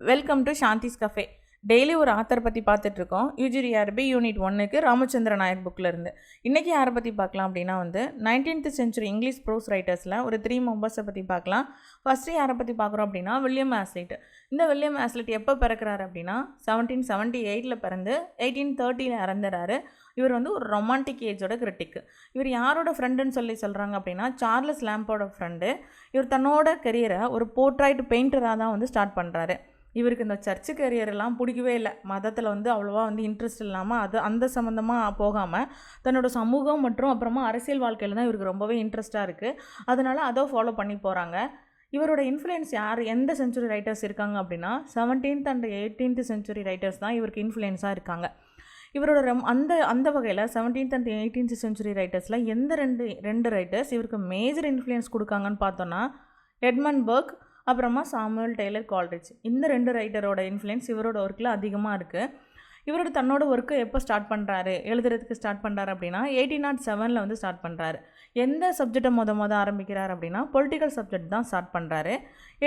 Welcome to Shanthi's cafe. Daily ஒரு author பற்றி பார்த்துட்ருக்கோம். யூஜிஆர்பி யூனிட் 1க்கு ராமச்சந்திர நாயக் புக்கில் இருந்து. இன்றைக்கி யாரை பற்றி பார்க்கலாம் அப்படின்னா 19th century இங்கிலீஷ் ப்ரோஸ் ரைட்டர்ஸில் ஒரு 3 மெம்பர்ஸை பற்றி பார்க்கலாம். ஃபஸ்ட்டு யாரை பற்றி பார்க்குறோம் அப்படின்னா வில்லியம் ஆஸ்லிட். இந்த வில்லியம் ஆஸ்லிட் எப்போ பிறக்கிறாரு அப்படின்னா 1778 பிறந்து 1830 இறந்துறாரு. இவர் ஒரு ரொமான்டிக் ஏஜோட கிரிட்டிக். இவர் யாரோட ஃப்ரெண்டுன்னு சொல்கிறாங்க அப்படின்னா சார்லஸ் லாம்போட ஃப்ரெண்டு. இவர் தன்னோட கெரியரை ஒரு போர்ட்ரைட் பெயிண்டராக தான் ஸ்டார்ட் பண்ணுறாரு. இவருக்கு இந்த சர்ச்சு கரியரெல்லாம் பிடிக்கவே இல்லை. மதத்தில் அவ்வளோவா இன்ட்ரெஸ்ட் இல்லாமல் அந்த சம்மந்தமாக போகாமல் தன்னோட சமூகம் மற்றும் அப்புறமா அரசியல் வாழ்க்கையில் தான் இவருக்கு ரொம்பவே இன்ட்ரெஸ்ட்டாக இருக்குது. அதனால் அதை ஃபாலோ பண்ணி போகிறாங்க. இவரோட இன்ஃப்ளூயன்ஸ் எந்த செஞ்சுரி ரைட்டர்ஸ் இருக்காங்க அப்படின்னா 17th and 18th century writers தான் இவருக்கு இன்ஃப்ளூயன்ஸாக இருக்காங்க. இவரோட அந்த வகையில் 17th and 18th century ரைட்டர்ஸில் எந்த ரெண்டு ரைட்டர்ஸ் இவருக்கு மேஜர் இன்ஃப்ளூயன்ஸ் கொடுக்காங்கன்னு பார்த்தோன்னா எட்மண்ட் பர்க் அப்புறமா சாமுவேல் டெய்லர் கால்ரிட்ஜ். இந்த 2 ரைட்டரோட இன்ஃப்ளூயன்ஸ் இவரோட ஒர்க்கில் அதிகமாக இருக்குது. இவரோட தன்னோட ஒர்க்கு எப்போ ஸ்டார்ட் பண்ணுறாரு, எழுதுறதுக்கு ஸ்டார்ட் பண்ணுறாரு அப்படின்னா 1807 ஸ்டார்ட் பண்ணுறாரு. எந்த சப்ஜெக்டை மொதல் ஆரம்பிக்கிறார் அப்படின்னா பொலிட்டிக்கல் சப்ஜெக்ட் தான் ஸ்டார்ட் பண்ணுறாரு.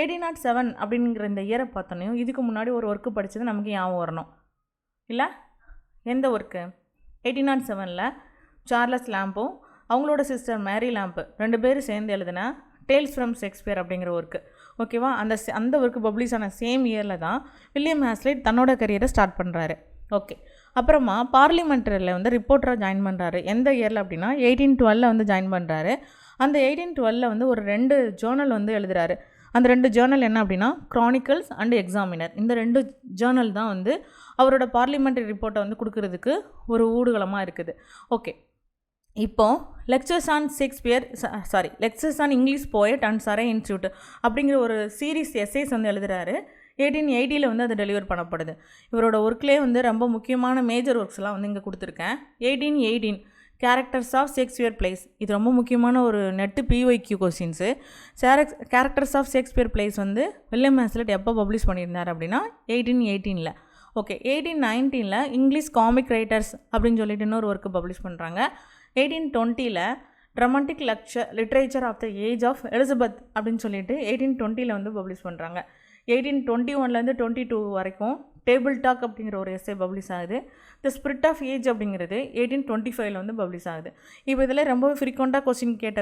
1807 அப்படிங்கிற இந்த இயரை பார்த்தோன்னே இதுக்கு முன்னாடி ஒரு ஒர்க்கு படித்தது நமக்கு ஞாபகம் வரணும் இல்லை? எந்த ஒர்க்கு? 1807 சார்லஸ் லாம்பும் அவங்களோட சிஸ்டர் மேரி லாம்ப் 2 பேரும் சேர்ந்து எழுதின டேல்ஸ் ஃப்ரம் ஷேக்ஸ்பியர் அப்படிங்கிற ஒர்க்கு. ஓகேவா? அந்த ஒர்க்கு பப்ளிஷ் ஆன சேம் இயரில் தான் வில்லியம் ஆஸ்லிட் தன்னோட கரியரை ஸ்டார்ட் பண்ணுறாரு. ஓகே, அப்புறமா பார்லிமெண்ட்ரியில் ரிப்போர்ட்டராக ஜாயின் பண்ணுறாரு. எந்த இயரில் அப்படின்னா 1812 ஜாயின் பண்ணுறாரு. அந்த 1812 ஒரு 2 ஜேர்னல் எழுதுறாரு. அந்த 2 ஜேர்னல் என்ன அப்படின்னா க்ரானிக்கல்ஸ் அண்ட் எக்ஸாமினர். இந்த 2 ஜேர்னல் தான் அவரோட பார்லிமெண்ட்ரி ரிப்போர்ட்டை கொடுக்கறதுக்கு ஒரு ஊடுகலமாக இருக்குது. ஓகே, இப்போது lectures on English poet and சரை இன்ஸ்டியூட் அப்படிங்கிற ஒரு சீரீஸ் எஸ்ஸேஸ் எழுதுறாரு. 1880 அது டெலிவர் பண்ணப்படுது. இவரோட ஒர்க்லேயே ரொம்ப முக்கியமான மேஜர் ஒர்க்ஸ்லாம் இங்கே கொடுத்துருக்கேன். 1818 கேரக்டர்ஸ் ஆஃப் ஷேக்ஸ்பியர் பிளேஸ். இது ரொம்ப முக்கியமான ஒரு NET PYQ questions. Characters of Shakespeare plays William Hazlitt எப்போ பப்ளிஷ் பண்ணியிருந்தார் அப்படின்னா 1818. ஓகே, 1819 இங்கிலீஷ் காமிக் ரைட்டர்ஸ் அப்படின்னு சொல்லிட்டு இன்னொரு ஒர்க்கு பப்ளிஷ் பண்ணுறாங்க. 1820 dramatic literature of the age of Elizabeth அப்படின்னு சொல்லிட்டு 1820 பப்ளிஷ் பண்ணுறாங்க. 1821 22 வரைக்கும் டேபிள் டாக் அப்படிங்கிற ஒரு எஸ்ஸே பப்ளிஷ் ஆகுது. த ஸ்பிரிட் ஆஃப் ஏஜ் அப்படிங்கிறது 1825 பப்ளிஷ் ஆகுது. இப்போ இதில் ரொம்பவே ஃப்ரீக்வெண்ட்டாக கொஸ்டின் கேட்ட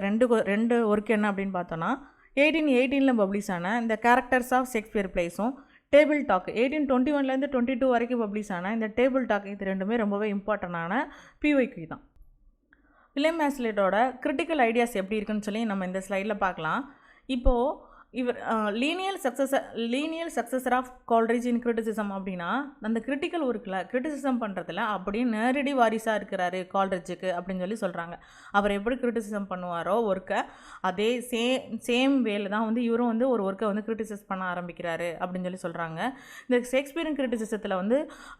ரெண்டு ஒர்க் என்ன அப்படின்னு பார்த்தோன்னா 1818 பப்ளிஷ் ஆன இந்த கேரக்டர்ஸ் ஆஃப் ஷேக்ஸ்பியர் பிளேஸும் டேபிள் டாக் 1821 22 வரைக்கும் பப்ளிஷ் ஆன இந்த டேபிள் டாக், இது ரெண்டுமே ரொம்பவே இம்பார்ட்டண்டான PYQ தான். வில்லியம் ஆஸ்லிட்டோட கிரிட்டிக்கல் ஐடியாஸ் எப்படி இருக்குன்னு சொல்லி நம்ம இந்த ஸ்லைடில் பார்க்கலாம். இப்போது இவர் lineal successor of Coleridge in criticism அப்படின்னா அந்த கிரிட்டிக்கல் ஒர்க்கில் கிரிட்டிசிசம் பண்ணுறதுல அப்படியே நேரடி வாரிசாக இருக்கிறாரு கால்ரிட்ஜுக்கு அப்படின்னு சொல்கிறாங்க. அவர் எப்படி கிரிட்டிசிசம் பண்ணுவாரோ ஒர்க்கை அதே சேம் வேல தான் இவரும் ஒரு ஒர்க்கை கிரிட்டிசைஸ் பண்ண ஆரம்பிக்கிறாரு அப்படின்னு சொல்கிறாங்க. இந்த ஷேக்ஸ்பியரின் கிரிட்டிசிசத்தில்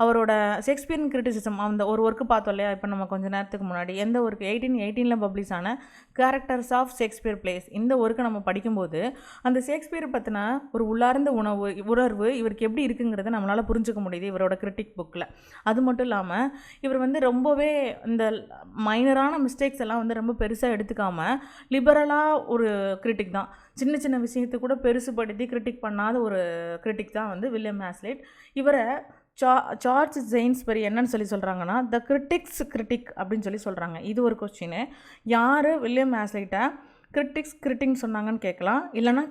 அவரோட ஷேக்ஸ்பியரின் கிரிட்டிசிசம் அந்த ஒரு ஒர்க்கு பார்த்தோம் இல்லையா இப்போ நம்ம கொஞ்சம் நேரத்துக்கு முன்னாடி, எந்த ஒர்க்கு 1818 பப்ளிஷ் ஆன கேரக்டர்ஸ் ஆஃப் ஷேக்ஸ்பியர் பிளேஸ். இந்த ஒர்க்கை நம்ம படிக்கும்போது அந்த ஷேக்ஸ்பியரை பற்றின ஒரு உள்ளார்ந்த உணர்வு இவருக்கு எப்படி இருக்குங்கிறத நம்மளால் புரிஞ்சுக்க முடியுது இவரோட கிரிட்டிக் புக்கில். அது மட்டும் இல்லாமல் இவர் ரொம்பவே இந்த மைனரான மிஸ்டேக்ஸ் எல்லாம் ரொம்ப பெருசாக எடுத்துக்காமல் லிபரலாக ஒரு கிரிட்டிக் தான். சின்ன சின்ன விஷயத்தை கூட பெருசுபடுத்தி கிரிட்டிக் பண்ணாத ஒரு கிரிட்டிக் தான் வில்லியம் ஆஸ்லிட். இவரை சார்ஜ் ஜெயின்ஸ்பரி என்னன்னு சொல்கிறாங்கன்னா த கிரிட்டிக் அப்படின்னு சொல்கிறாங்க. இது ஒரு கொஸ்டின். யார் வில்லியம் ஆஸ்லிட்டை கிரிட்டிக் சொன்னாங்கன்னு கேட்கலாம், இல்லைனா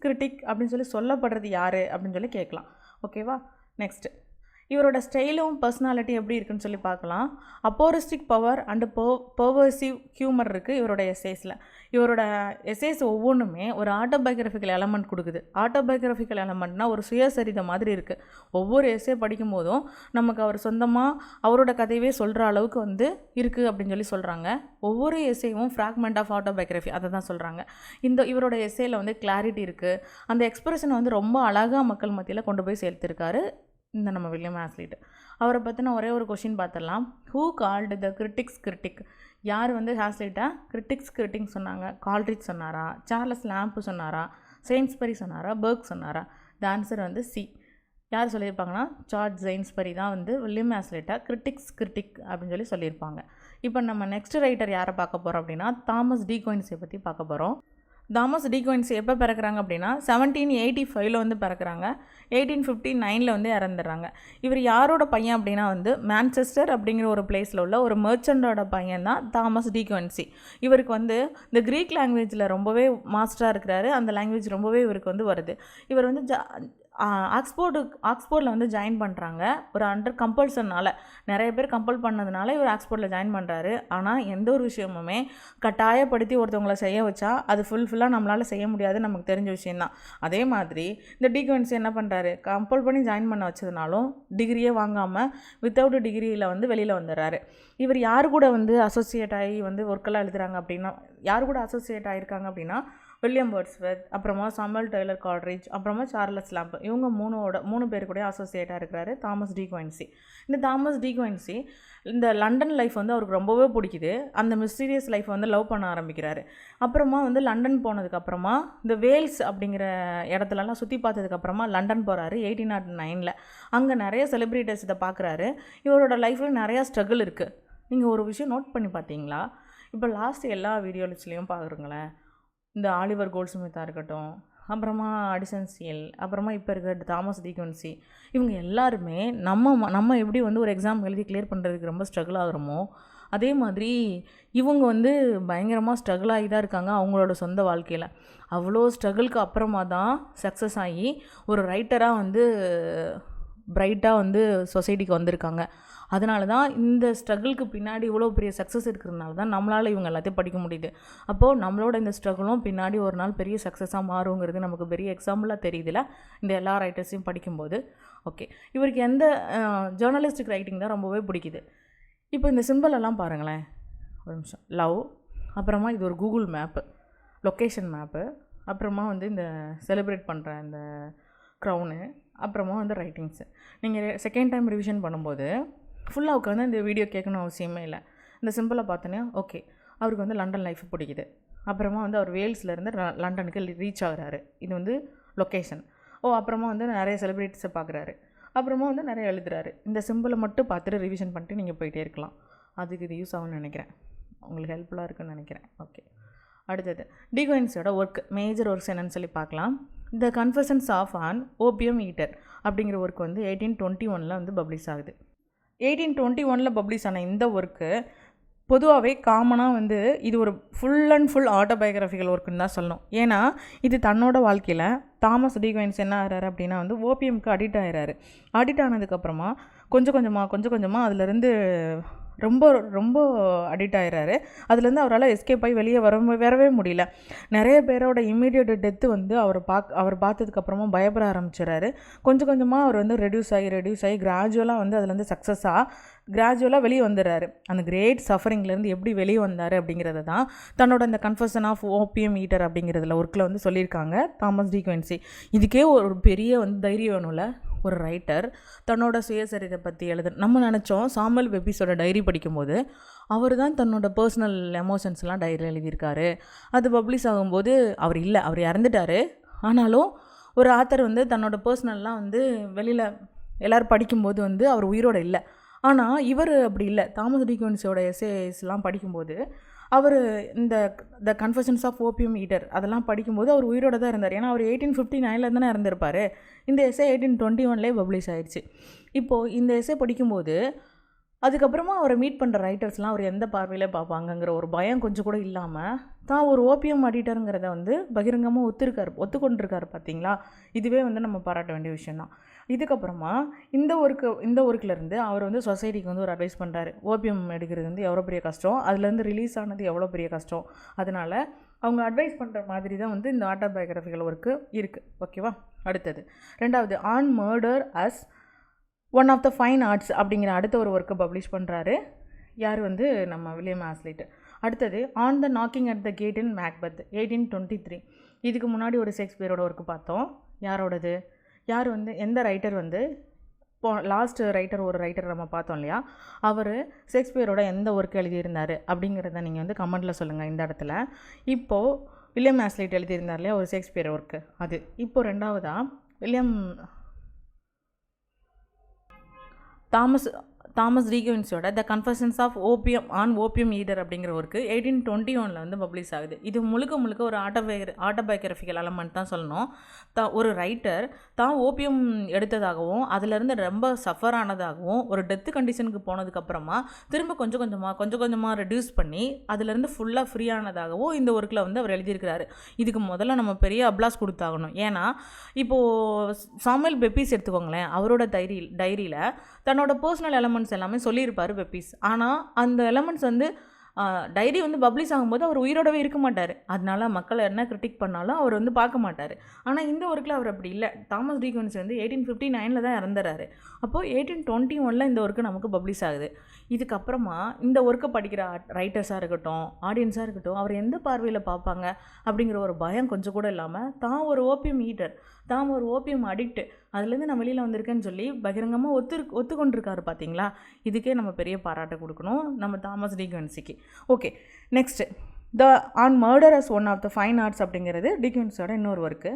கிரிட்டிக் அப்படின்னு சொல்லப்படுறது யார் அப்படின்னு கேட்கலாம். ஓகேவா? நெக்ஸ்ட்டு இவரோட ஸ்டைலும் பர்சனாலிட்டி எப்படி இருக்குன்னு பார்க்கலாம். அப்போரிஸ்டிக் பவர் அண்டு பர்வர்சிவ் ஹியூமர் இருக்குது இவரோட எஸ்ஸேஸில். இவரோட எஸ்ஸேஸ் ஒவ்வொன்றுமே ஒரு ஆட்டோபயோகிராஃபிக்கல் எலமெண்ட் கொடுக்குது. ஆட்டோபயோகிராஃபிக்கல் எலமெண்ட்னால் ஒரு சுயசரிதை மாதிரி இருக்குது. ஒவ்வொரு எஸ்ஸே படிக்கும் போதும் நமக்கு அவர் சொந்தமாக அவரோட கதையவே சொல்கிற அளவுக்கு இருக்குது அப்படின்னு சொல்கிறாங்க. ஒவ்வொரு எஸ்ஸேயும் ஃப்ராக்மெண்ட் ஆஃப் ஆட்டோபயோகிராஃபி அதை தான் சொல்கிறாங்க. இவரோட எஸ்ஸேயில் கிளாரிட்டி இருக்குது. அந்த எக்ஸ்பிரஷனை ரொம்ப அழகாக மக்கள் மத்தியில் கொண்டு போய் சேர்த்துருக்காரு நம்ம வில்லியம் ஆஸ்லிட். அவரை பற்றின ஒரே ஒரு கொஷின் பார்த்துடலாம். Who called the critic? யார் ஆஸ்லிட்டை கிரிட்டிக் சொன்னாங்க? கால்ரிட்ஜ் சொன்னாரா, சார்லஸ் லாம்ப் சொன்னாரா, செயின்ஸ்பரி சொன்னாரா, பர்க் சொன்னாரா? The answer C. யார் சொல்லியிருப்பாங்கன்னா சார்ஜ் ஜெயின்ஸ்பரி தான் வில்லியம் ஆஸ்லிட்டை கிரிட்டிக் அப்படின்னு சொல்லியிருப்பாங்க. இப்போ நம்ம நெக்ஸ்ட் ரைட்டர் யாரை பார்க்க போகிறோம் அப்படின்னா தாமஸ் டி குயின்ஸை பற்றி பார்க்க போகிறோம். தாமஸ் டி குயின்சி எப்போ பிறக்கிறாங்க அப்படின்னா 1785 வந்து பிறக்கிறாங்க. 1859 வந்து இறந்துடுறாங்க. இவர் யாரோட பையன் அப்படின்னா வந்து மான்செஸ்டர் அப்படிங்கிற ஒரு பிளேஸில் உள்ள ஒரு மெர்ச்சண்டோட பையன் தான் தாமஸ் டி குயின்சி. இவருக்கு வந்து இந்த க்ரீக் லாங்குவேஜில் ரொம்பவே மாஸ்டராக இருக்கிறாரு. அந்த லாங்குவேஜ் ரொம்பவே இவருக்கு வந்து வருது. இவர் வந்து ஆக்ஸ்போர்டில் வந்து ஜாயின் பண்ணுறாங்க. ஒரு அண்டர் கம்பல்ஷனால் நிறைய பேர் கம்பல் பண்ணதுனால இவர் ஆக்ஸ்போர்டில் ஜாயின் பண்ணுறாரு. ஆனால் எந்த ஒரு விஷயமுமே கட்டாயப்படுத்தி ஒருத்தவங்களை செய்ய வச்சா அது ஃபுல்லாக நம்மளால் செய்ய முடியாது, நமக்கு தெரிஞ்ச விஷயந்தான். அதே மாதிரி இந்த டி குயின்சி என்ன பண்ணுறாரு, கம்பல் பண்ணி ஜாயின் பண்ண வச்சதுனாலும் டிகிரியே வாங்காமல் வித்தவுட் டிகிரியில் வந்து வெளியில் வந்துடுறாரு. இவர் யார் கூட வந்து அசோசியேட் ஆகி வந்து ஒர்க்கெல்லாம் எழுதுகிறாங்க அப்படின்னா, யார் கூட அசோசியேட் ஆகியிருக்காங்க அப்படின்னா வில்லியம் வேர்ட்ஸ்வர்த், அப்புறமா சாமுவல் டெய்லர் கால்ட்ரிட்ஜ், அப்புறமா சார்லஸ் லாம்ப், இவங்க 3 பேர் கூட அசோசியேட்டாக இருக்கிறாரு தாமஸ் டி குயின்சி. இந்த தாமஸ் டி குயின்சி இந்த லண்டன் லைஃப் வந்து அவருக்கு ரொம்பவே பிடிக்குது. அந்த மிஸ்டீரியஸ் லைஃப் வந்து லவ் பண்ண ஆரம்பிக்கிறாரு. அப்புறமா வந்து லண்டன் போனதுக்கப்புறமா இந்த வேல்ஸ் அப்படிங்கிற இடத்துலலாம் சுற்றி பார்த்ததுக்கப்புறமா லண்டன் போகிறாரு 1809. அங்கே நிறைய செலிப்ரிட்டிஸ் இதை பார்க்குறாரு. இவரோட லைஃப்பில் நிறையா ஸ்ட்ரகிள் இருக்குது. நீங்கள் ஒரு விஷயம் நோட் பண்ணி பார்த்தீங்களா, இப்போ லாஸ்ட் எல்லா வீடியோஸ்லேயும் பார்க்குறீங்களேன், இந்த ஆலிவர் கோல்ட்ஸ்மித்தாக இருக்கட்டும், அப்புறமா அடிசன் சீல், அப்புறமா இப்போ இருக்கிற தாமஸ் டி குயின்சி, இவங்க எல்லாருமே நம்ம எப்படி வந்து ஒரு எக்ஸாம் எழுதி கிளியர் பண்ணுறதுக்கு ரொம்ப ஸ்ட்ரகிள் ஆகிறோமோ அதே மாதிரி இவங்க வந்து பயங்கரமாக ஸ்ட்ரகிள் ஆகி தான் இருக்காங்க அவங்களோட சொந்த வாழ்க்கையில். அவ்வளோ ஸ்ட்ரகிளுக்கு அப்புறமா தான் சக்ஸஸ் ஆகி ஒரு ரைட்டராக வந்து பிரைட்டாக வந்து சொசைட்டிக்கு வந்திருக்காங்க. அதனால தான் இந்த ஸ்ட்ரகிளுக்கு பின்னாடி இவ்வளோ பெரிய சக்ஸஸ் இருக்கிறதுனால தான் நம்மளால் இவங்க எல்லாத்தையும் படிக்க முடியுது. அப்போது நம்மளோட இந்த ஸ்ட்ரகிளும் பின்னாடி ஒரு நாள் பெரிய சக்ஸஸாக மாறுங்கிறது நமக்கு பெரிய எக்ஸாம்பிளாக தெரியுதுல இந்த எல்லா ரைட்டர்ஸையும் படிக்கும்போது. ஓகே, இவருக்கு எந்த ஜேர்னலிஸ்டிக் ரைட்டிங் தான் ரொம்பவே பிடிக்குது. இப்போ இந்த சிம்பிளெல்லாம் பாருங்களேன், ஒரு நிமிஷம். லவ், அப்புறமா இது ஒரு கூகுள் மேப்பு, லொக்கேஷன் மேப்பு, அப்புறமா வந்து இந்த செலிப்ரேட் பண்ணுற இந்த க்ரௌனு, அப்புறமா வந்து ரைட்டிங்ஸு. நீங்கள் செகண்ட் டைம் ரிவிஷன் பண்ணும்போது ஃபுல்லாக உட்காந்து இந்த வீடியோ கேட்கணும் அவசியமே இல்லை. இந்த சிம்பிளை பார்த்தோன்னே ஓகே, அவருக்கு வந்து லண்டன் லைஃப் பிடிக்குது. அப்புறமா வந்து அவர் வேல்ஸ்லேருந்து லண்டனுக்கு ரீச் ஆகிறாரு. இது வந்து லொக்கேஷன். அப்புறமா வந்து நிறைய செலிப்ரிட்டிஸை பார்க்குறாரு. அப்புறமா வந்து நிறைய எழுதுறாரு. இந்த சிம்பிளை மட்டும் பார்த்துட்டு ரிவிஷன் பண்ணிட்டு நீங்கள் போயிட்டே இருக்கலாம். அதுக்கு இது யூஸ் ஆகும்னு நினைக்கிறேன், உங்களுக்கு ஹெல்ப்ஃபுல்லாக இருக்குன்னு நினைக்கிறேன். ஓகே, அடுத்தது டி குயின்சியோட ஒர்க், மேஜர் ஒர்க்ஸ் என்னன்னு சொல்லி பார்க்கலாம். The confessions of an opium eater அப்படிங்கிற ஒர்க் வந்து 1821 வந்து பப்ளிஷ் ஆகுது. 1821 பப்ளிஷ் ஆன இந்த ஒர்க்கு பொதுவாகவே காமனாக வந்து இது ஒரு ஃபுல் அண்ட் ஃபுல் ஆட்டோபயோகிராஃபிக்கல் ஒர்க்குன்னு தான் சொல்லணும். ஏன்னா இது தன்னோட வாழ்க்கையில் தாமஸ் டி குயின்சி என்ன ஆகிறாரு அப்படின்னா வந்து ஓபிஎம்க்கு அடிக்ட் ஆகிறாரு. அடிக்ட் ஆனதுக்கப்புறமா கொஞ்சம் கொஞ்சமாக அதுலேருந்து ரொம்ப ரொம்ப அடிக்ட் ஆகிறாரு. அதுலேருந்து அவரால் எஸ்கேப் ஆகி வெளியே வரவே முடியல. நிறைய பேரோட இம்மீடியட் டெத்து வந்து அவர் பார்த்ததுக்கப்புறமா பயப்பட ஆரம்பிச்சிடறாரு. கொஞ்சம் கொஞ்சமாக அவர் வந்து ரெடியூஸ் ஆகி கிராஜுவலாக வந்து அதுலேருந்து கிராஜுவலாக வெளியே வந்துடுறாரு. அந்த கிரேட் சஃபரிங்லேருந்து எப்படி வெளியே வந்தார் அப்படிங்கிறத தான் தன்னோட இந்த கன்ஃபெஷன் ஆஃப் ஓபியம் ஈட்டர் அப்படிங்கிறதுல ஒர்க்கில் வந்து சொல்லியிருக்காங்க தாமஸ் டி குயின்சி. இதுக்கே ஒரு பெரிய வந்து தைரியம் வேணும்ல ஒரு ரைட்டர் தன்னோட சுயசரிதை பற்றி நம்ம நினச்சோம் சாமுவல் வெப்பீஸோட டைரி படிக்கும்போது அவர் தான் தன்னோட பர்சனல் எமோஷன்ஸ்லாம் டைரியில் எழுதியிருக்காரு. அது பப்ளிஷ் ஆகும்போது அவர் இறந்துட்டார். ஆனாலும் ஒரு ஆத்தர் வந்து தன்னோட பர்சனல்லாம் வந்து வெளியில் எல்லோரும் படிக்கும்போது வந்து அவர் உயிரோடு இல்லை. ஆனால் இவர் அப்படி இல்லை. தாமஸ் டி குயின்சியோட எஸ்ஏஸ்லாம் படிக்கும்போது அவர் இந்த த கன்ஃபெஷன்ஸ் ஆஃப் ஓபியம் ஈட்டர் அதெல்லாம் படிக்கும்போது அவர் உயிரோடு தான் இருந்தார். ஏன்னா அவர் 1859 தானே இறந்துருப்பார். இந்த எஸ்ஏ 1821 பப்ளிஷ் ஆயிடுச்சு. இப்போது இந்த எஸ்ஏ படிக்கும்போது அதுக்கப்புறமா அவரை மீட் பண்ணுற ரைட்டர்ஸ்லாம் அவர் எந்த பார்வையில் பார்ப்பாங்கங்கிற ஒரு பயம் கொஞ்சம் கூட இல்லாமல் தான் ஒரு ஓபியம் அடிட்டருங்கிறத வந்து பகிரங்கமாக ஒத்துக்கொண்டிருக்காரு. பார்த்தீங்களா, இதுவே வந்து நம்ம பாராட்ட வேண்டிய விஷயந்தான். இதுக்கப்புறமா இந்த ஒர்க்கிலேருந்து அவர் வந்து சொசைட்டிக்கு வந்து ஒரு அட்வைஸ் பண்ணுறாரு. ஓபியம் எடுக்கிறது வந்து எவ்வளோ பெரிய கஷ்டம், அதுலேருந்து ரிலீஸ் ஆனது எவ்வளோ பெரிய கஷ்டம். அதனால் அவங்க அட்வைஸ் பண்ணுற மாதிரி தான் வந்து இந்த ஆட்டோபயோகிராஃபிக்கல் ஒர்க்கு இருக்குது. ஓகேவா, அடுத்தது ரெண்டாவது on murder as one of the fine arts அப்படிங்கிற அடுத்த ஒரு ஒர்க்கை பப்ளிஷ் பண்ணுறாரு. யார் வந்து நம்ம வில்லியம் ஆஸ்லிட். அடுத்தது on the knocking at the gate in Macbeth 1823. இதுக்கு முன்னாடி ஒரு ஷேக்ஸ்பியரோட ஒர்க்கு பார்த்தோம். யாரோடது, யார் வந்து எந்த ரைட்டர் வந்து லாஸ்ட் ரைட்டர் ஒரு ரைட்டர் நம்ம பார்த்தோம் இல்லையா, அவர் ஷேக்ஸ்பியரோட எந்த ஒர்க் எழுதியிருந்தார் அப்படிங்கிறத நீங்கள் வந்து கமெண்ட்டில் சொல்லுங்கள். இந்த இடத்துல இப்போது வில்லியம் ஆஸ்லிட் எழுதியிருந்தார் இல்லையா ஒரு ஷேக்ஸ்பியர் ஒர்க்கு, அது இப்போது ரெண்டாவதாக தாமஸ் டீக்வென்சியோட the confessions of opium eater அப்படிங்கிற ஒர்க்கு 1821 வந்து பப்ளிஷ் ஆகுது. இது முழுக்க ஒரு ஆட்டோபயோகிராஃபிக்கல் எலமெண்ட் தான் சொல்லணும். ஒரு ரைட்டர் தான் ஓபியம் எடுத்ததாகவும் அதிலிருந்து ரொம்ப சஃபர் ஆனதாகவும் ஒரு டெத்து கண்டிஷனுக்கு போனதுக்கப்புறமா திரும்ப கொஞ்சம் கொஞ்சமாக ரெடியூஸ் பண்ணி அதிலேருந்து ஃபுல்லாக ஃப்ரீ ஆனதாகவும் இந்த ஒர்க்கில் வந்து அவர் எழுதியிருக்கிறாரு. இதுக்கு முதல்ல நம்ம பெரிய அப்ளாஸ் கொடுத்தாகணும். ஏன்னா இப்போது சாமுவேல் பெப்பீஸ் எடுத்துக்கோங்களேன், அவரோட டைரியில் தன்னோட பர்சனல் எலமெண்ட்ஸ் எல்லாமே சொல்லியிருப்பார் பெப்பீஸ். ஆனால் அந்த எலமெண்ட்ஸ் வந்து டைரி வந்து பப்ளிஷ் ஆகும்போது அவர் உயிரோடவே இருக்க மாட்டார். அதனால மக்கள் என்ன கிரிட்டிக் பண்ணாலும் அவர் வந்து பார்க்க மாட்டார். ஆனால் இந்த ஒர்க்கில் அவர் அப்படி இல்லை. தாமஸ் டீக்வென்சி வந்து 1859 தான் இறந்துறாரு. அப்போது 1821 இந்த ஒர்க்கு நமக்கு பப்ளிஷ் ஆகுது. இதுக்கப்புறமா இந்த ஒர்க்கை படிக்கிற ரைட்டர்ஸாக இருக்கட்டும், ஆடியன்ஸாக இருக்கட்டும், அவர் எந்த பார்வையில் பார்ப்பாங்க அப்படிங்கிற ஒரு பயம் கொஞ்சம் கூட இல்லாமல் தான் ஒரு ஓபியம் ஈட்டர், தான் ஒரு ஓபியம் அடிக்ட், அதுலேருந்து நான் வெளியில் வந்திருக்கேன்னு சொல்லி பகிரங்கமாக ஒத்துக்கொண்டிருக்காரு. பார்த்தீங்களா? இதுக்கே நம்ம பெரிய பாராட்டை கொடுக்கணும் நம்ம தாமஸ் டீக்வென்சிக்கு. Okay, next on murder as one of the fine arts அப்படிங்கிறது டீக்வென்சியோட இன்னொரு work.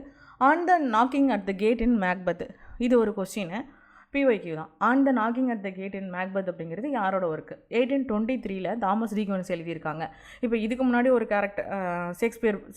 On the knocking at the gate in Macbeth, இது ஒரு கொஸ்டின் பிஒய்க்யூ தான். On the knocking at the gate in Macbeth அப்படிங்கிறது யாரோட ஒர்க்கு? 1823 தாமஸ் டீக்வென்சி எழுதியிருக்காங்க. இப்போ இதுக்கு முன்னாடி ஒரு கேரக்டர்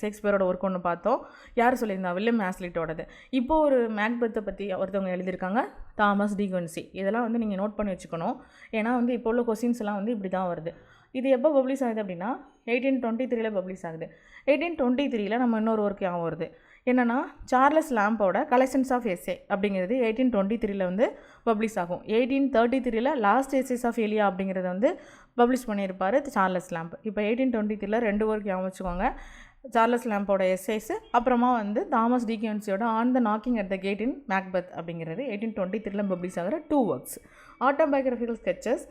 ஷேக்ஸ்பியரோட ஒர்க் ஒன்று பார்த்தோம். யார் சொல்லியிருந்தா? வில்லியம் ஹேஸ்லிட்டோடது. இப்போ ஒரு மேக்பத்தை பற்றி ஒருத்தவங்க எழுதியிருக்காங்க, தாமஸ் டீக்வென்சி. இதெல்லாம் வந்து நீங்கள் நோட் பண்ணி வச்சுக்கணும். ஏன்னா வந்து இப்போ உள்ள கொஸ்டின்ஸ் எல்லாம் வந்து இப்படி தான் வருது. இது எப்போ பப்ளிஷ் ஆகுது அப்படின்னா 1823 பப்ளிஷ் ஆகுது. 1823 நம்ம இன்னொரு ஒர்க் ஞாபகம் வருது. என்னென்னா சார்லஸ் லாம்போட கலெக்ஷன்ஸ் ஆஃப் எஸ்ஏ அப்படிங்கிறது 1823 வந்து பப்ளிஷ் ஆகும். 1833 லாஸ்ட் எஸ்ஏஸ் ஆஃப் எலியா அப்படிங்கிறத வந்து பப்ளிஷ் பண்ணியிருப்பார் சார்லஸ் லாம்ப். இப்போ 1823 2 ஒர்க் ஞாபகம் வச்சுக்கோங்க. சார்லஸ் லாம்போட எஸ்ஏஸ், அப்புறமா வந்து தாமஸ் டீக்வென்சியோட on the knocking at the gate in Macbeth அப்படிங்கிறது 1823 பப்ளிஷ் ஆகிற 2 works. Autobiographical sketches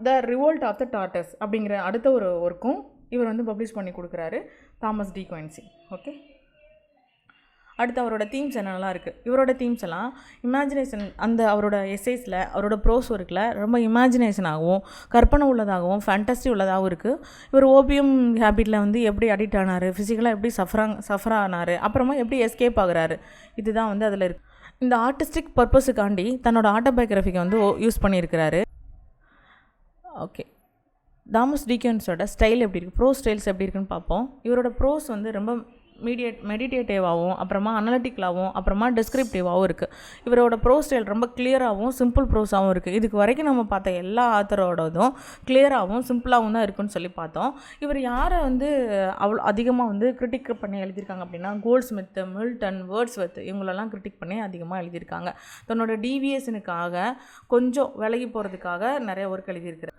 the revolt of the Tartars அப்படிங்கிற அடுத்த ஒரு ஒர்க்கும் இவர் வந்து பப்ளிஷ் பண்ணி கொடுக்குறாரு தாமஸ் டீக்வென்சி. ஓகே, அடுத்து அவரோட தீம்ஸ் என்னெல்லாம் இருக்குது? இவரோட தீம்ஸ் எல்லாம் இமேஜினேஷன், அந்த அவரோட எஸ்ஸேஸில் அவரோட ப்ரோஸ் ஒர்க்கில் ரொம்ப இமேஜினேஷனாகவும் கற்பனை உள்ளதாகவும் ஃபேண்டஸ்டி உள்ளதாகவும் இருக்குது. இவர் ஓபியம் ஹேபிட்டில் வந்து எப்படி அடிக்ட் ஆனார், ஃபிசிக்கலாக எப்படி சஃபர் ஆனார், அப்புறமா எப்படி எஸ்கேப் ஆகுறாரு, இதுதான் வந்து அதில் இருக்குது. இந்த ஆர்டிஸ்டிக் பர்பஸுக்காண்டி தன்னோட ஆட்டோபயோகிராஃபிக்கை வந்து யூஸ் பண்ணியிருக்கிறாரு. ஓகே, தாமஸ் டீக்வென்சியோட ஸ்டைல் எப்படி இருக்குது, ப்ரோஸ் ஸ்டைல்ஸ் எப்படி இருக்குன்னு பார்ப்போம். இவரோட ப்ரோஸ் வந்து ரொம்ப மெடிடேட்டிவாகவும் அப்புறமா அனலிட்டிக்கலாகவும் அப்புறமா டிஸ்கிரிப்டிவாகவும் இருக்குது. இவரோட ப்ரோஸ் ஸ்டைல் ரொம்ப கிளியராகவும் சிம்பிள் ப்ரோஸாகவும் இருக்குது. இதுக்கு வரைக்கும் நம்ம பார்த்த எல்லா ஆத்தரோடதும் கிளியராகவும் சிம்பிளாகவும் தான் இருக்குன்னு சொல்லி பார்த்தோம். இவர் யாரை வந்து அவ்வளோ அதிகமாக வந்து கிரிட்டிக் பண்ணி எழுதியிருக்காங்க அப்படின்னா கோல்ட்ஸ்மித், மில்டன், வேர்ட்ஸ்வர்த், இவங்களெல்லாம் கிரிட்டிக் பண்ணி அதிகமாக எழுதியிருக்காங்க. தன்னோட டீவியேஷனுக்காக கொஞ்சம் விலகி போகிறதுக்காக நிறைய ஒர்க் எழுதியிருக்கிறார்.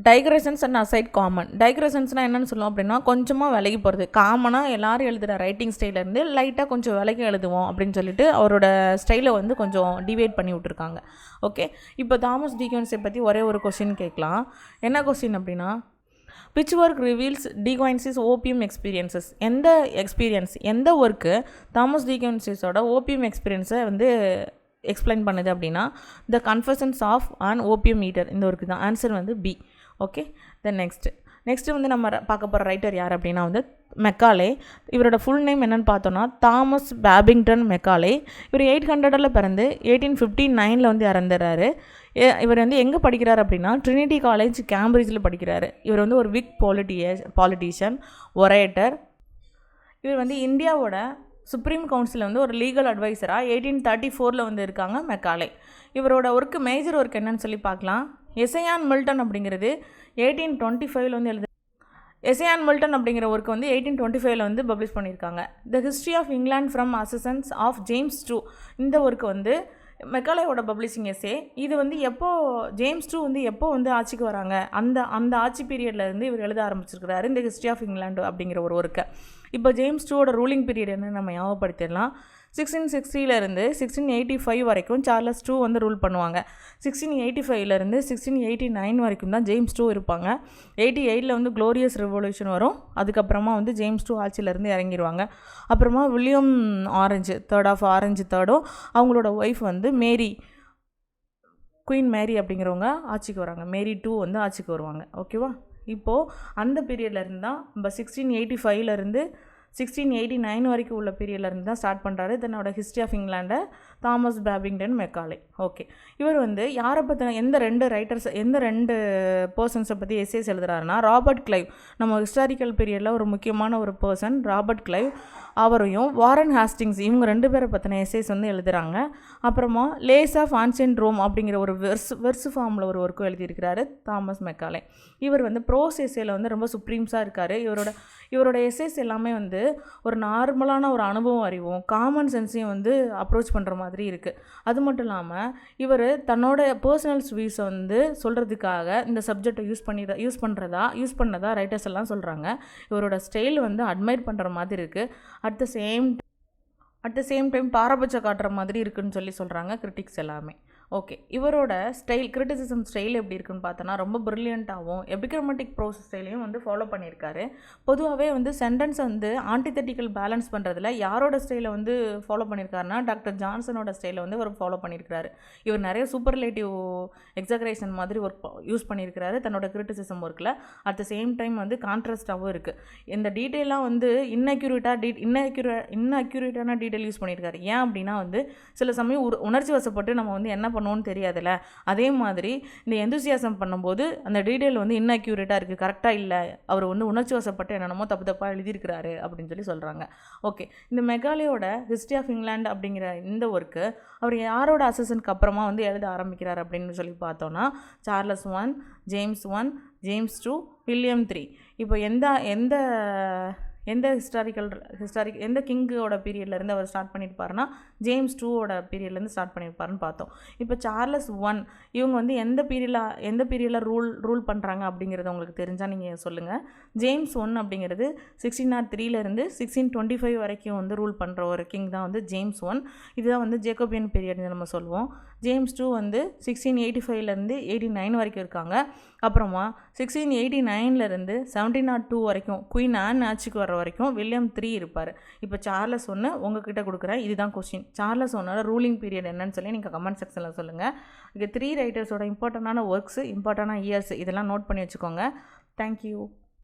டைக்ரெஷன்ஸ் அண்ட் அசைட் காமன். டைக்ரெஷன்ஸ்னால் என்னென்னு சொல்லுவோம் அப்படின்னா கொஞ்சமாக விலகி போகிறது. காமனாக எல்லோரும் எழுதுகிற ரைட்டிங் ஸ்டைலேருந்து லைட்டாக கொஞ்சம் விலகி எழுதுவோம் அப்படின்னு சொல்லிட்டு அவரோட ஸ்டைலை வந்து கொஞ்சம் டிவைட் பண்ணி விட்டுருக்காங்க. ஓகே, இப்போ தாமஸ் டீக்வென்சியை பற்றி ஒரே ஒரு கொஸ்டின் கேட்கலாம். என்ன கொஸ்டின் அப்படின்னா, which work reveals De Quincey's opium experiences? எந்த ஒர்க்கு தாமஸ் டீக்வென்சிஸோட ஓபியம் எக்ஸ்பீரியன்ஸை வந்து எக்ஸ்பிளைன் பண்ணுது அப்படின்னா the confessions of an opium eater, இந்த ஒர்க்கு தான். ஆன்சர் வந்து பி. ஓகே, தென் நெக்ஸ்ட்டு வந்து நம்ம பார்க்க போகிற ரைட்டர் யார் அப்படின்னா வந்து மெக்காலே. இவரோட ஃபுல் நேம் என்னென்னு பார்த்தோன்னா தாமஸ் பேபிங்டன் மெக்காலே. இவர் 800 பிறந்து 1859 வந்து இறந்துறாரு. இவர் வந்து எங்கே படிக்கிறார் அப்படின்னா ட்ரினிட்டி காலேஜ் கேம்பிரிட்ஜில் படிக்கிறாரு. இவர் வந்து ஒரு விக் பாலிட்டிஷியன், ஒரேட்டர். இவர் வந்து இந்தியாவோட சுப்ரீம் கவுன்சிலில் வந்து ஒரு லீகல் அட்வைசராக 1834 வந்து இருக்காங்க மெக்காலே. இவரோட ஒர்க்கு மேஜர் ஒர்க் என்னன்னு சொல்லி பார்க்கலாம். எஸ்ஸே ஆன் மில்டன் அப்படிங்கிறது 1825 வந்து எஸ்ஸே ஆன் மில்டன் அப்படிங்கிற ஒர்க்கு வந்து 1825 வந்து பப்ளிஷ் பண்ணியிருக்காங்க. The history of England from அசிஸ்டன்ஸ் ஆஃப் ஜேம்ஸ் டூ, இந்த ஒர்க்கு வந்து மெக்காலேயோட பப்ளிஷிங் எஸ்ஸே. இது வந்து ஜேம்ஸ் டூ வந்து எப்போ வந்து ஆட்சிக்கு வராங்க, அந்த ஆட்சி பீரியட்லேருந்து இவர் எழுத ஆரம்பிச்சிருக்கிறாரு இந்த ஹிஸ்ட்ரி ஆஃப் இங்கிலாந்து அப்படிங்கிற ஒரு ஒர்க்கை. இப்போ ஜேம்ஸ் டூவோட ரூலிங் பீரியட் என்ன நம்ம ஞாபகப்படுத்திடலாம். 1660 1685 வரைக்கும் சார்லஸ் டூ வந்து ரூல் பண்ணுவாங்க. 1685 1689 வரைக்கும் தான் ஜேம்ஸ் டூ இருப்பாங்க. 88 வந்து க்ளோரியஸ் ரெவல்யூஷன் வரும். அதுக்கப்புறமா வந்து ஜேம்ஸ் டூ ஆட்சியிலேருந்து இறங்கிடுவாங்க. அப்புறமா வில்லியம் ஆரஞ்சு தேர்டும் அவங்களோட ஒய்ஃப் வந்து குயின் மேரி அப்படிங்கிறவங்க ஆட்சிக்கு வராங்க. மேரி டூ வந்து ஆட்சிக்கு வருவாங்க. ஓகேவா? இப்போது அந்த பீரியட்லேருந்து தான் நம்ம 1685 1689 வரைக்கும் உள்ள பீரியட்லேருந்து தான் ஸ்டார்ட் பண்ணுறாரு தன்னோட ஹிஸ்ட்ரி ஆஃப் இங்கிலாண்டை தாமஸ் பேபிங்டன் மெக்காலே. ஓகே, இவர் வந்து யாரை பற்றின எந்த ரெண்டு பர்சன்ஸை பற்றி எஸ்ஏஸ் எழுதுறாருன்னா, ராபர்ட் கிளைவ், நம்ம ஹிஸ்டாரிக்கல் பீரியடில் ஒரு முக்கியமான ஒரு பர்சன் ராபர்ட் கிளைவ், அவரையும் வாரன் ஹாஸ்டிங்ஸ், இவங்க 2 பேரை பற்றின எஸ்ஏஸ் வந்து எழுதுகிறாங்க. அப்புறமா லேஸ் ஆஃப் ஆன்சியன்ட் ரோம் அப்படிங்கிற ஒரு வெர்ஸ் ஃபார்மில் ஒரு ஒர்க்கும் எழுதியிருக்கிறாரு தாமஸ் மெக்காலே. இவர் வந்து ப்ரோஸ் எஸ்ஏல வந்து ரொம்ப சுப்ரீம்ஸாக இருக்கார். இவரோட எஸ்ஏஸ் எல்லாமே வந்து ஒரு நார்மலான ஒரு அனுபவம் அறிவும் காமன் சென்ஸையும் வந்து அப்ரோச் பண்ணுற மாதிரி இருக்குது. அது மட்டும் இல்லாமல் இவர் தன்னோட பர்சனல் வியூஸை வந்து சொல்கிறதுக்காக இந்த சப்ஜெக்டை யூஸ் பண்ணதா ரைட்டர்ஸ் எல்லாம் சொல்கிறாங்க. இவரோட ஸ்டைல் வந்து அட்மைர் பண்ணுற மாதிரி இருக்குது. அட் த சேம் டைம் பாரபட்சம் காட்டுற மாதிரி இருக்குன்னு சொல்கிறாங்க கிரிட்டிக்ஸ் எல்லாமே. ஓகே, இவரோட கிரிட்டிசிசம் ஸ்டைல் எப்படி இருக்குன்னு பார்த்தோன்னா ரொம்ப ப்ரில்லியண்ட்டாகவும் எபிக்ரமேட்டிக் ப்ரோஸ் ஸ்டைலையும் வந்து ஃபாலோ பண்ணியிருக்காரு. பொதுவாகவே வந்து சென்டென்ஸை வந்து ஆன்டிதெட்டிக்கல் பேலன்ஸ் பண்ணுறதுல யாரோட ஸ்டைலை வந்து ஃபாலோ பண்ணியிருக்காருன்னா டாக்டர் ஜான்சனோட ஸ்டைலை வந்து அவர் ஃபாலோ பண்ணியிருக்காரு. இவர் நிறைய சூப்பர்லேட்டிவ் எக்ஸாகரேஷன் மாதிரி ஒர்க் யூஸ் பண்ணியிருக்கிறாரு தன்னோட கிரிட்டிசிசம் ஒர்க்கில். அட் த சேம் டைம் வந்து கான்ட்ராஸ்டாகவும் இருக்குது. இந்த டீட்டெயிலாக வந்து இன்னக்யூரேட்டான டீட்டெயில் யூஸ் பண்ணியிருக்காரு. ஏன் அப்படின்னா வந்து சில சமயம் உணர்ச்சி வசப்பட்டு நம்ம வந்து என்ன பண்ணுவோன்னு தெரியாதுல்ல, அதே மாதிரி இந்த எந்தூசியாசம் பண்ணும்போது அந்த டீட்டெயில் வந்து இன்னக்யூரேட்டாக இருக்குது, கரெக்டாக இல்லை, அவர் வந்து உணர்ச்சி வசப்பட்டு என்னென்னமோ தப்பாக எழுதியிருக்கிறாரு அப்படின்னு சொல்கிறாங்க. ஓகே, இந்த மெக்காலேயோட ஹிஸ்ட்ரி ஆஃப் இங்கிலாந்து அப்படிங்கிற இந்த ஒர்க்கு அவர் யாரோட அசிஸ்டன்ட்க்கு அப்புறமா வந்து எழுத ஆரம்பிக்கிறார் அப்படின்னு சொல்லி பார்த்தோன்னா, Charles I, James I, James II, William III. இப்போ எந்த கிங்கோட பீரியட்லேருந்து அவர் ஸ்டார்ட் பண்ணியிருப்பாருன்னா ஜேம்ஸ் IIோட பீரியட்லேருந்து ஸ்டார்ட் பண்ணியிருப்பாருன்னு பார்த்தோம். இப்போ சார்லஸ் I இவங்க வந்து எந்த பீரியடில் ரூல் பண்ணுறாங்க அப்படிங்கிறது உங்களுக்கு தெரிஞ்சால் நீங்கள் சொல்லுங்கள். ஜேம்ஸ் I அப்படிங்கிறது 1603 1625 வரைக்கும் வந்து ரூல் பண்ணுற ஒரு கிங் தான் வந்து ஜேம்ஸ் I. இதுதான் வந்து ஜேக்கோபியன் பீரியட்னு நம்ம சொல்லுவோம். ஜேம்ஸ் II வந்து 1685 89 வரைக்கும் இருக்காங்க. அப்புறமா 1689 1702 வரைக்கும் குயின் ஆன் ஆட்சிக்கு வர வரைக்கும் வில்லியம் III இருப்பார். இப்போ சார்லஸ் I உங்ககிட்ட கொடுக்குறேன், இதுதான் கொஸ்டின். சார்லஸ் Iஓட ரூலிங் பீரியட் என்னன்னு சொல்லி நீங்கள் கமெண்ட் செக்ஷனில் சொல்லுங்கள். இங்கே 3 ரைட்டர்ஸோட இம்பார்ட்டண்டான ஒர்க்ஸு, இம்பார்ட்டண்டான இயர்ஸ் இதெல்லாம் நோட் பண்ணி வச்சுக்கோங்க. தேங்க்யூ.